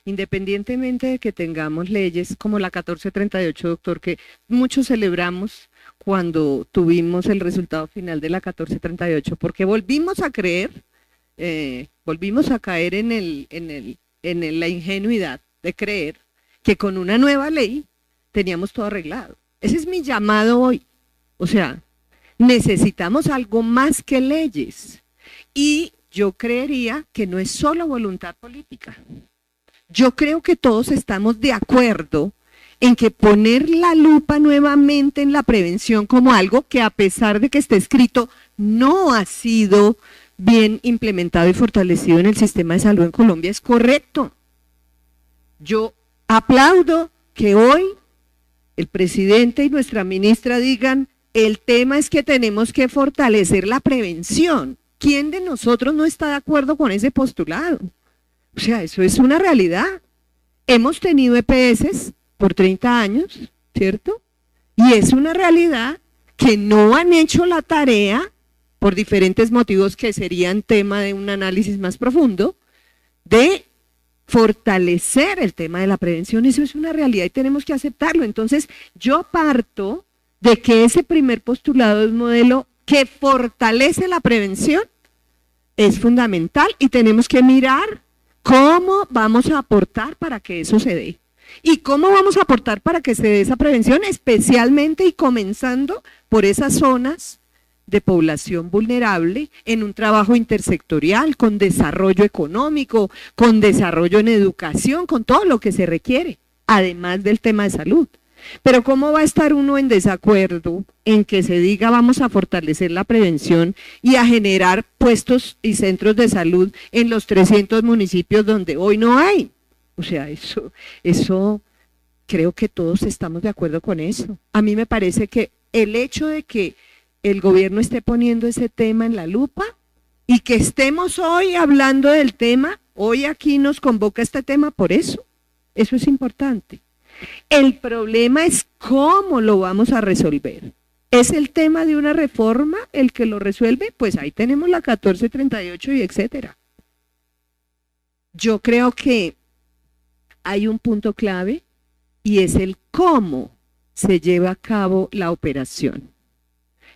independientemente de que tengamos leyes como la 1438, doctor, que muchos celebramos cuando tuvimos el resultado final de la 1438, porque volvimos a creer, volvimos a caer en la ingenuidad de creer que con una nueva ley teníamos todo arreglado. Ese es mi llamado hoy. O sea, necesitamos algo más que leyes. Y yo creería que no es solo voluntad política. Yo creo que todos estamos de acuerdo en que poner la lupa nuevamente en la prevención como algo que, a pesar de que esté escrito, no ha sido bien implementado y fortalecido en el sistema de salud en Colombia, es correcto. Yo aplaudo que hoy el presidente y nuestra ministra digan, el tema es que tenemos que fortalecer la prevención. ¿Quién de nosotros no está de acuerdo con ese postulado? O sea, eso es una realidad. Hemos tenido EPS por 30 años, ¿cierto? Y es una realidad que no han hecho la tarea, por diferentes motivos que serían tema de un análisis más profundo, de fortalecer el tema de la prevención. Eso es una realidad y tenemos que aceptarlo. Entonces, yo parto de que ese primer postulado es un modelo que fortalece la prevención, es fundamental y tenemos que mirar cómo vamos a aportar para que eso se dé. ¿Y cómo vamos a aportar para que se dé esa prevención? Especialmente y comenzando por esas zonas de población vulnerable en un trabajo intersectorial, con desarrollo económico, con desarrollo en educación, con todo lo que se requiere, además del tema de salud. Pero ¿cómo va a estar uno en desacuerdo en que se diga vamos a fortalecer la prevención y a generar puestos y centros de salud en los 300 municipios donde hoy no hay? O sea, eso creo que todos estamos de acuerdo con eso. A mí me parece que el hecho de que el gobierno esté poniendo ese tema en la lupa y que estemos hoy hablando del tema, hoy aquí nos convoca este tema por eso. Eso es importante. El problema es cómo lo vamos a resolver. ¿Es el tema de una reforma el que lo resuelve? Pues ahí tenemos la 1438 y etcétera. Yo creo que hay un punto clave y es el cómo se lleva a cabo la operación.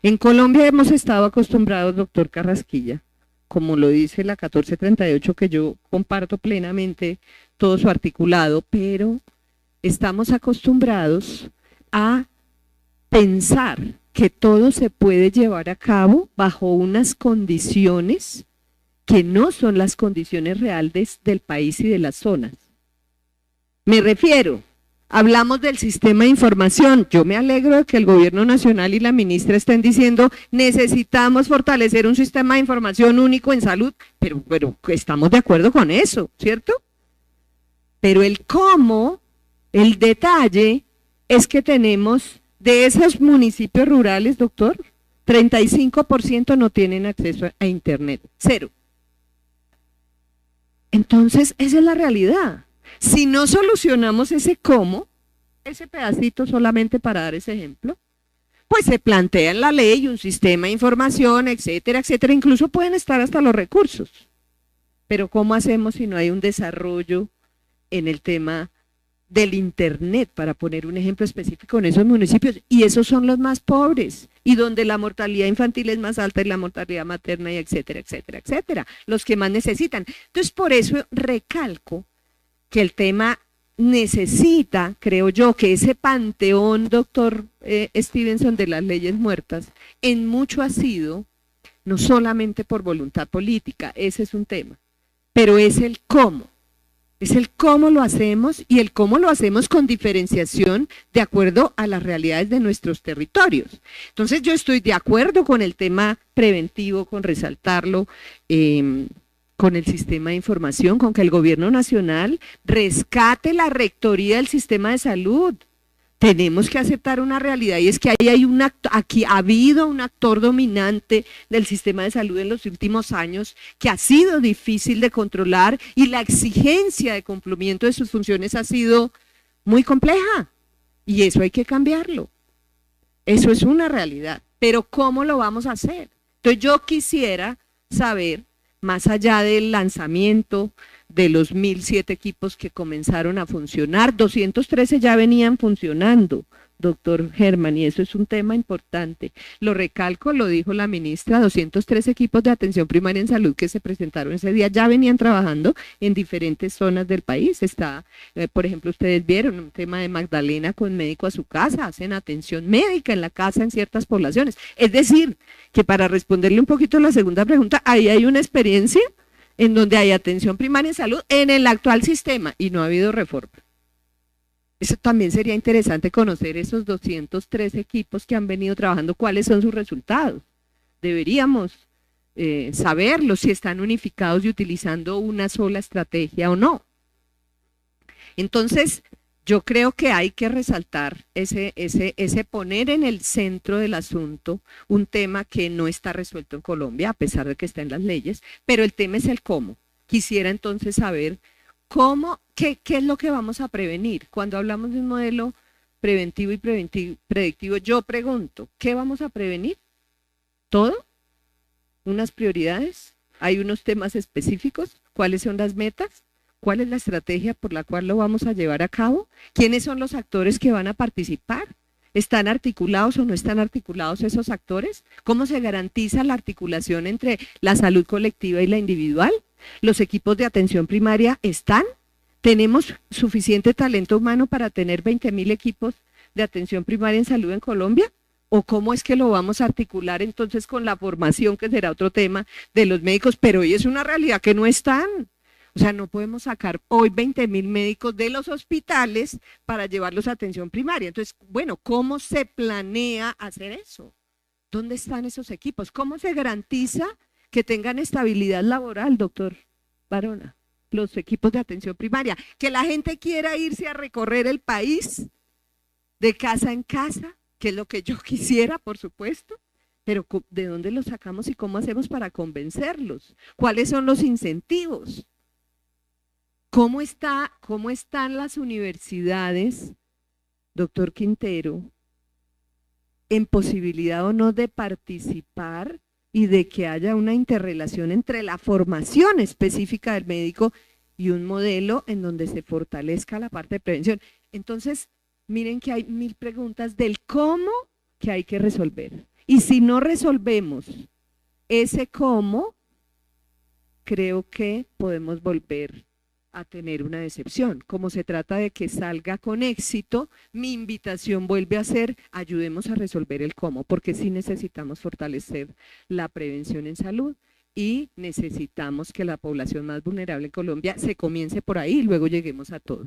En Colombia hemos estado acostumbrados, doctor Carrasquilla, como lo dice la 1438, que yo comparto plenamente todo su articulado, pero estamos acostumbrados a pensar que todo se puede llevar a cabo bajo unas condiciones que no son las condiciones reales del país y de las zonas. Me refiero, hablamos del sistema de información. Yo me alegro de que el gobierno nacional y la ministra estén diciendo necesitamos fortalecer un sistema de información único en salud, pero estamos de acuerdo con eso, ¿cierto? Pero el cómo, el detalle es que tenemos de esos municipios rurales, doctor, 35% no tienen acceso a internet, 0. Entonces, esa es la realidad. Si no solucionamos ese cómo, ese pedacito solamente para dar ese ejemplo, pues se plantea en la ley un sistema de información, etcétera, etcétera, incluso pueden estar hasta los recursos. Pero ¿cómo hacemos si no hay un desarrollo en el tema del internet, para poner un ejemplo específico en esos municipios? Y esos son los más pobres, y donde la mortalidad infantil es más alta y la mortalidad materna, y etcétera, etcétera, etcétera, los que más necesitan. Entonces, por eso recalco que el tema necesita, creo yo, que ese panteón, doctor Stevenson, de las leyes muertas, en mucho ha sido, no solamente por voluntad política, ese es un tema, pero es el cómo. Es el cómo lo hacemos y el cómo lo hacemos con diferenciación de acuerdo a las realidades de nuestros territorios. Entonces yo estoy de acuerdo con el tema preventivo, con resaltarlo, con el sistema de información, con que el gobierno nacional rescate la rectoría del sistema de salud. Tenemos que aceptar una realidad y es que aquí ha habido un actor dominante del sistema de salud en los últimos años que ha sido difícil de controlar y la exigencia de cumplimiento de sus funciones ha sido muy compleja y eso hay que cambiarlo. Eso es una realidad, pero ¿cómo lo vamos a hacer? Entonces yo quisiera saber, más allá del lanzamiento de los 1.007 equipos que comenzaron a funcionar, 213 ya venían funcionando, doctor Germán, y eso es un tema importante. Lo recalco, lo dijo la ministra, 203 equipos de atención primaria en salud que se presentaron ese día ya venían trabajando en diferentes zonas del país. Está, por ejemplo, ustedes vieron un tema de Magdalena con médico a su casa, hacen atención médica en la casa en ciertas poblaciones. Es decir, que para responderle un poquito a la segunda pregunta, ahí hay una experiencia en donde hay atención primaria en salud en el actual sistema y no ha habido reforma. Eso también sería interesante conocer esos 203 equipos que han venido trabajando, cuáles son sus resultados. Deberíamos saberlo, si están unificados y utilizando una sola estrategia o no. Entonces, yo creo que hay que resaltar ese poner en el centro del asunto un tema que no está resuelto en Colombia, a pesar de que está en las leyes, pero el tema es el cómo. Quisiera entonces saber cómo, qué es lo que vamos a prevenir. Cuando hablamos de un modelo preventivo y predictivo, yo pregunto, ¿qué vamos a prevenir? ¿Todo? ¿Unas prioridades? ¿Hay unos temas específicos? ¿Cuáles son las metas? ¿Cuál es la estrategia por la cual lo vamos a llevar a cabo? ¿Quiénes son los actores que van a participar? ¿Están articulados o no están articulados esos actores? ¿Cómo se garantiza la articulación entre la salud colectiva y la individual? ¿Los equipos de atención primaria están? ¿Tenemos suficiente talento humano para tener 20.000 equipos de atención primaria en salud en Colombia? ¿O cómo es que lo vamos a articular entonces con la formación, que será otro tema, de los médicos? Pero hoy es una realidad que no están. O sea, no podemos sacar hoy 20.000 médicos de los hospitales para llevarlos a atención primaria. Entonces, bueno, ¿cómo se planea hacer eso? ¿Dónde están esos equipos? ¿Cómo se garantiza que tengan estabilidad laboral, doctor Barona, los equipos de atención primaria? Que la gente quiera irse a recorrer el país de casa en casa, que es lo que yo quisiera, por supuesto, pero ¿de dónde los sacamos y cómo hacemos para convencerlos? ¿Cuáles son los incentivos? ¿Cómo están las universidades, doctor Quintero, en posibilidad o no de participar y de que haya una interrelación entre la formación específica del médico y un modelo en donde se fortalezca la parte de prevención? Entonces, miren que hay 1.000 preguntas del cómo que hay que resolver. Y si no resolvemos ese cómo, creo que podemos volver a tener una decepción. Como se trata de que salga con éxito, mi invitación vuelve a ser, ayudemos a resolver el cómo, porque sí necesitamos fortalecer la prevención en salud y necesitamos que la población más vulnerable en Colombia se comience por ahí y luego lleguemos a todos.